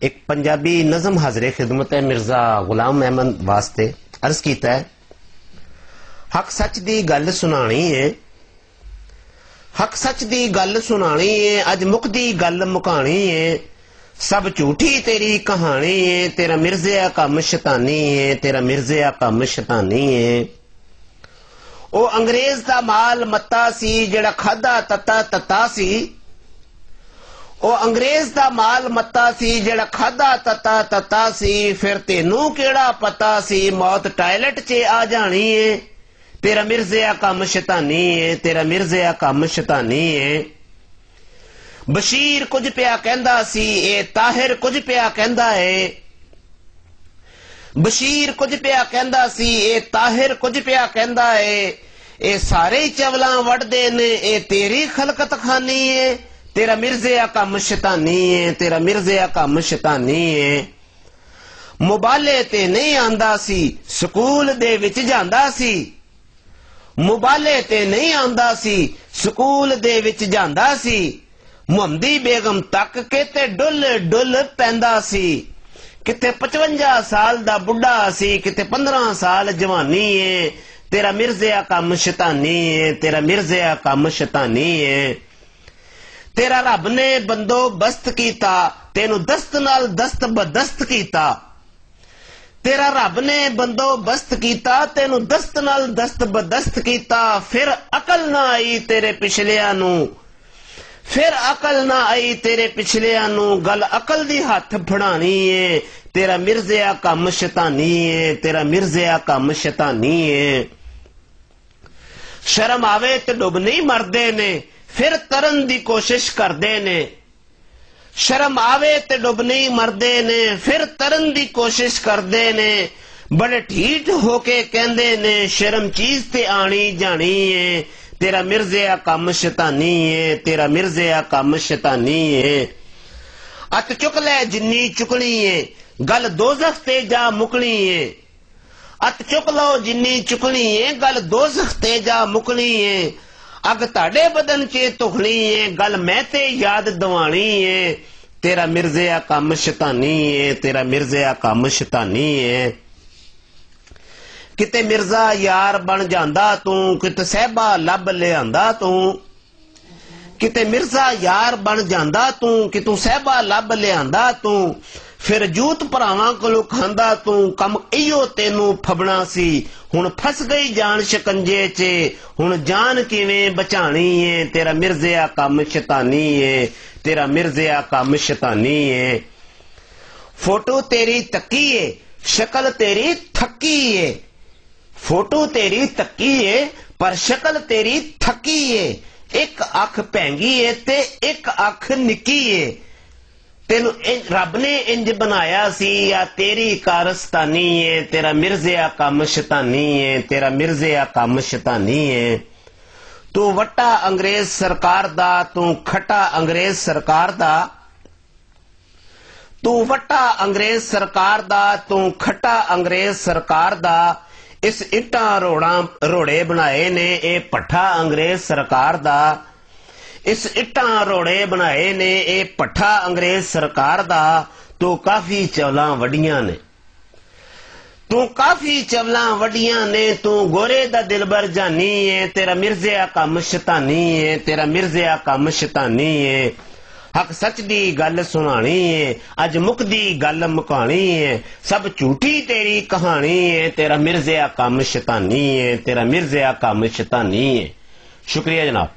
एक पंजाबी नज़म हाज़िर खिदमत है मिर्जा गुलाम अहमद वास्ते अर्ज कीता है। हक सच दी गल सुनानी है, हक सच दी गल सुनानी है, अज मुकदी गल मुकानी है, सब झूठी तेरी कहानी है, तेरा मिर्ज़ा कम शैतानी है, तेरा मिर्ज़ा कम शैतानी है। ओ अंग्रेज दा माल मत्ता सी जेड़ा खादा तता तता सी, ओ अंग्रेज दा माल मत्ता सी जेड़ा खादा तता तता सी, फिर तेनू केड़ा पता सी मौत टॉयलेट च आ जानी है, तेरा मिर्ज़ा कम शैतानी है, तेरा मिर्ज़ा कम शैतानी है। बशीर कुछ पिया कहंदा सी, ए ताहिर कुछ पिया कहंदा है, बशीर कुछ पिया कहंदा सी, ए ताहिर कुछ पिया कहंदा है, ए सारे चवलां वड़दे ने, ए तेरी खलकत खानी है, तेरा मिर्ज़ा कम शैतानी है, तेरा मिर्ज़ा कम शैतानी है। मुबाले ते नहीं आंदा सी, स्कूल दे विच जांदा सी, मुबाले ते नहीं आंदा सी, स्कूल दे विच जांदा सी, मुहम्मदी बेगम तक के ते डुल डुल पैंदा सी, किते 55 साल दा बुढ़ा सी, किते 15 साल जवानी है, तेरा मिर्ज़ा कम शैतानी है, तेरा मिर्ज़ा कम शैतानी है। तेरा रब ने बंदोबस्त कीता, तेनू दस्त नाल दस्त बदस्त कीता, तेरा रब ने बंदोबस्त कीता, तेनू दस्त नाल दस्त बदस्त कीता, फिर अकल ना आई तेरे पिछलियां नू, फिर अकल ना आई तेरे पिछलियां नू, गल अकल दी हथ फड़ानी है, तेरा मिर्ज़ा कम शैतानी है, तेरा मिर्ज़ा कम शैतानी है। शर्म आवे ते डुब नहीं मरदे ने, फिर तरन दी कोशिश करदे ने, शर्म आवे ते डुब नहीं मरदे ने, फिर तरन दी कोशिश करदे ने, बड़े ठीठ होके कहंदे ने, शर्म चीज ते आनी जानी है, तेरा मिर्ज़ा कम शैतानी है, तेरा मिर्ज़ा कम शैतानी है। अत चुक लै जिन्नी चुकनी है, गल दोज़ख ते जा मुकनी है, अत चुक लो जिन्नी चुकनी है, गल दोज़ख ते जा मुकनी है, अग ताड़े बदन च धुखनी है, गल मैं ते याद दवानी है, तेरा मिर्ज़ा कम शैतानी है, तेरा मिर्ज़ा कम शैतानी है। किते मिर्ज़ा यार बन जांदा तू, किते सहबा लब लियांदा तू, किते मिर्ज़ा यार बन जांदा तू, कितू सहबा लब लियांदा तू, फिर जूत भरावां कोलों खांदा तू, कम इहो तेनू फबना सी, हुण फस गई जान शिकंजे च, हुण जान किवें बचानी है, तेरा मिर्ज़ा कम शैतानी है, तेरा मिर्ज़ा कम शैतानी है। फोटो तेरी तक्की है, शक्ल तेरी थकी है, फोटो तेरी तक्की है, पर शक्ल तेरी थकी है, एक अख भैंगी है ते एक अख निक्की है, तेनू रब ने इंज बनाया सी या तेरी कारस्तानी है, तेरा मिर्ज़ा कम शैतानी है, तेरा मिर्ज़ा कम शैतानी है। तू वट्टा अंग्रेज सरकार दा, तू खट्टा अंग्रेज सरकार दा, तू वट्टा अंग्रेज सरकार दा, तू खट्टा अंग्रेज सरकार दा, इस इट्टा रोड़े बनाए ने, ए पट्ठा अंग्रेज सरकार दा, इस इट्टा रोड़े बनाए ने, ए पट्ठा अंग्रेज सरकार दा, तू काफी चवलां वड्डियां ने, तू काफी चवलां वड्डियां ने, तू गोरे दा दिलबर जानी है, तेरा मिर्ज़ा कम शैतानी है, तेरा मिर्ज़ा कम शैतानी है। हक सच दी गल सुनानी है, अज मुकदी गल मुकानी है, सब झूठी तेरी कहानी है, तेरा मिर्ज़ा कम शैतानी है, तेरा मिर्ज़ा कम शैतानी है। शुक्रिया जनाब।